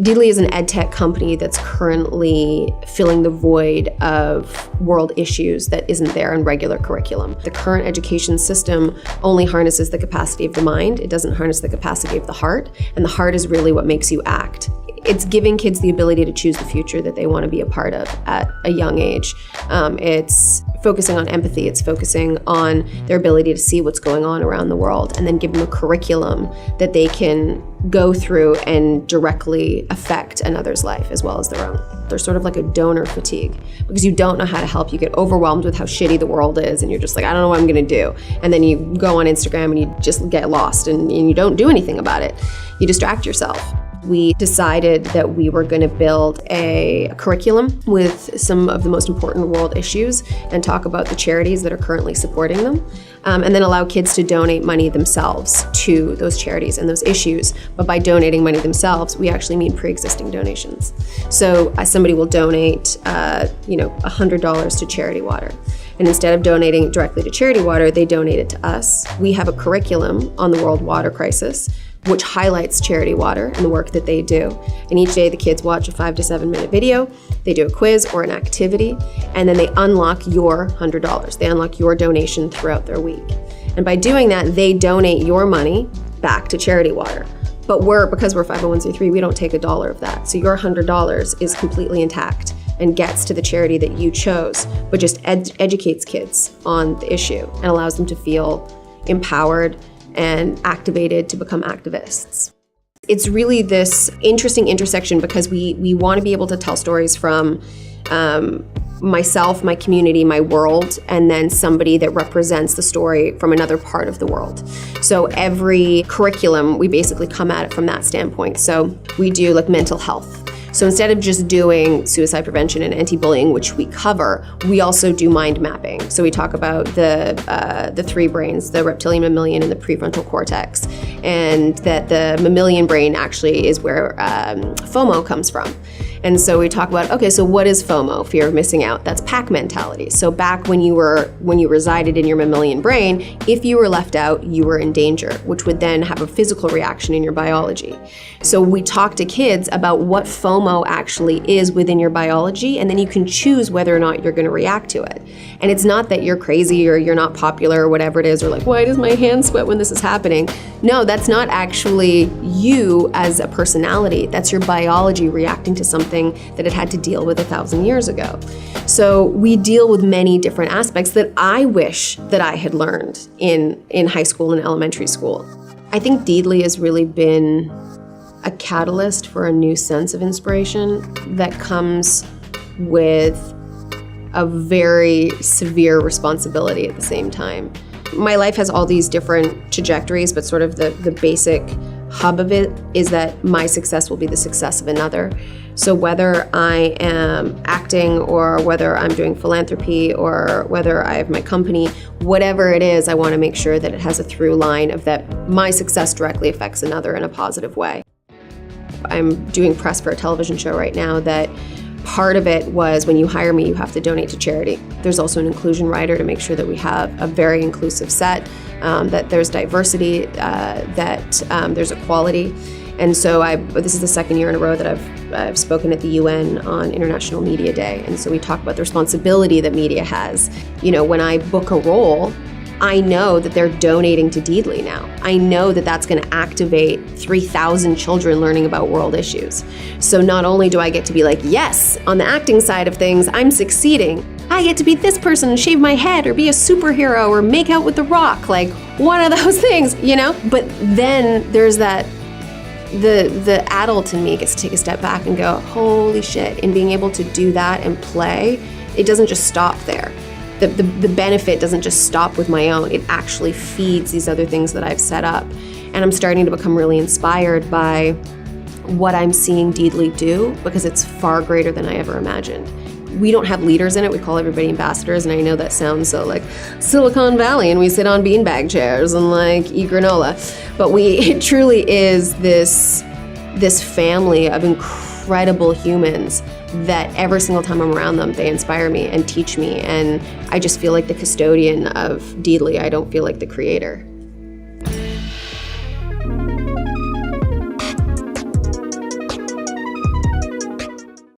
Deedly is an ed tech company that's currently filling the void of world issues that isn't there in regular curriculum. The current education system only harnesses the capacity of the mind. It doesn't harness the capacity of the heart, and the heart is really what makes you act. It's giving kids the ability to choose the future that they want to be a part of at a young age. It's focusing on empathy. It's focusing on their ability to see what's going on around the world, and then give them a curriculum that they can go through and directly affect another's life as well as their own. There's sort of like a donor fatigue because you don't know how to help. You get overwhelmed with how shitty the world is, and you're just like, I don't know what I'm going to do. And then you go on Instagram and you just get lost and you don't do anything about it. You distract yourself. We decided that we were going to build a curriculum with some of the most important world issues and talk about the charities that are currently supporting them, and then allow kids to donate money themselves to those charities and those issues. But by donating money themselves, we actually mean pre-existing donations. So somebody will donate, $100 to Charity Water. And instead of donating directly to Charity Water, they donate it to us. We have a curriculum on the world water crisis, which highlights Charity Water and the work that they do. And each day the kids watch a 5 to 7 minute video, they do a quiz or an activity, and then they unlock your $100. They unlock your donation throughout their week. And by doing that, they donate your money back to Charity Water. But because we're 501c3, we don't take a dollar of that. So your $100 is completely intact and gets to the charity that you chose, but just educates kids on the issue and allows them to feel empowered and activated to become activists. It's really this interesting intersection because we want to be able to tell stories from myself, my community, my world, and then somebody that represents the story from another part of the world. So every curriculum, we basically come at it from that standpoint. So we do like mental health. So instead of just doing suicide prevention and anti-bullying, which we cover, we also do mind mapping. So we talk about the three brains, the reptilian, mammalian, and the prefrontal cortex, and that the mammalian brain actually is where FOMO comes from. And so we talk about, okay, so what is FOMO, fear of missing out? That's pack mentality. So back when you resided in your mammalian brain, if you were left out, you were in danger, which would then have a physical reaction in your biology. So we talk to kids about what FOMO actually is within your biology, and then you can choose whether or not you're going to react to it. And it's not that you're crazy or you're not popular or whatever it is, or like, why does my hand sweat when this is happening? No, that's not actually you as a personality. That's your biology reacting to something that it had to deal with 1,000 years ago. So we deal with many different aspects that I wish that I had learned in high school and elementary school. I think Deedly has really been a catalyst for a new sense of inspiration that comes with a very severe responsibility at the same time. My life has all these different trajectories, but sort of the basic hub of it is that my success will be the success of another. So whether I am acting or whether I'm doing philanthropy or whether I have my company, whatever it is, I want to make sure that it has a through line of that my success directly affects another in a positive way. I'm doing press for a television show right now that part of it was when you hire me, you have to donate to charity. There's also an inclusion rider to make sure that we have a very inclusive set, that there's diversity, that there's equality. And so this is the second year in a row that I've spoken at the UN on International Media Day. And so we talk about the responsibility that media has. You know, when I book a role, I know that they're donating to Deedly now. I know that that's going to activate 3,000 children learning about world issues. So not only do I get to be like, yes, on the acting side of things, I'm succeeding. I get to be this person and shave my head or be a superhero or make out with The Rock, like one of those things, you know? But then there's that, the adult in me gets to take a step back and go, holy shit, and being able to do that and play, it doesn't just stop there. The benefit doesn't just stop with my own, it actually feeds these other things that I've set up. And I'm starting to become really inspired by what I'm seeing Deedly do because it's far greater than I ever imagined. We don't have leaders in it, we call everybody ambassadors, and I know that sounds so like Silicon Valley and we sit on beanbag chairs and like eat granola, but it truly is this family of incredible humans that every single time I'm around them, they inspire me and teach me. And I just feel like the custodian of Deedly. I don't feel like the creator.